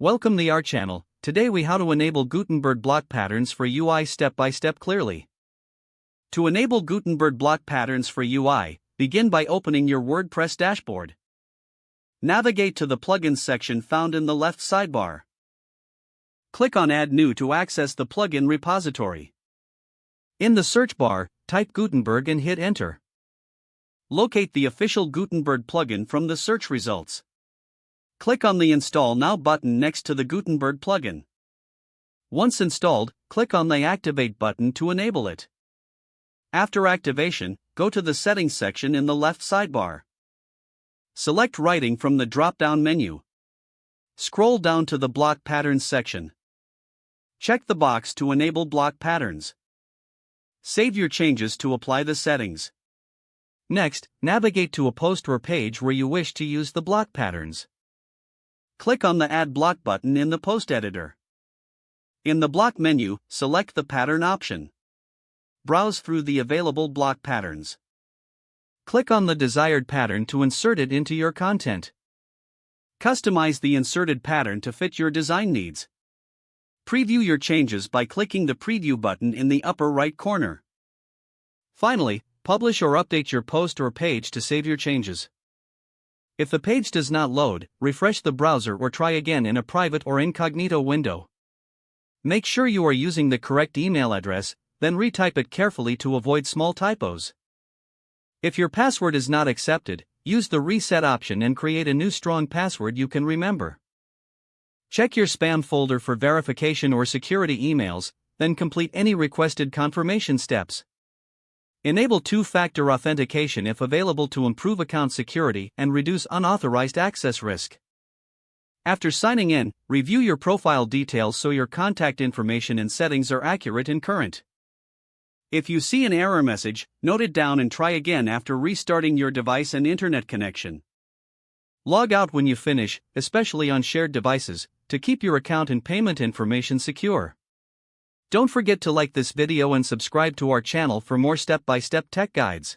Welcome to our channel. Today we how to enable Gutenberg block patterns for UI step by step clearly. To enable Gutenberg block patterns for UI, begin by opening your WordPress dashboard. Navigate to the plugins section found in the left sidebar. Click on Add New to access the plugin repository. In the search bar, type Gutenberg and hit Enter. Locate the official Gutenberg plugin from the search results. Click on the Install Now button next to the Gutenberg plugin. Once installed, click on the Activate button to enable it. After activation, go to the Settings section in the left sidebar. Select Writing from the drop-down menu. Scroll down to the Block Patterns section. Check the box to enable block patterns. Save your changes to apply the settings. Next, navigate to a post or page where you wish to use the block patterns. Click on the Add Block button in the post editor. In the block menu, select the pattern option. Browse through the available block patterns. Click on the desired pattern to insert it into your content. Customize the inserted pattern to fit your design needs. Preview your changes by clicking the Preview button in the upper right corner. Finally, publish or update your post or page to save your changes. If the page does not load, refresh the browser or try again in a private or incognito window. Make sure you are using the correct email address, then retype it carefully to avoid small typos. If your password is not accepted, use the reset option and create a new strong password you can remember. Check your spam folder for verification or security emails, then complete any requested confirmation steps. Enable two-factor authentication if available to improve account security and reduce unauthorized access risk. After signing in, review your profile details so your contact information and settings are accurate and current. If you see an error message, note it down and try again after restarting your device and internet connection. Log out when you finish, especially on shared devices, to keep your account and payment information secure. Don't forget to like this video and subscribe to our channel for more step-by-step tech guides.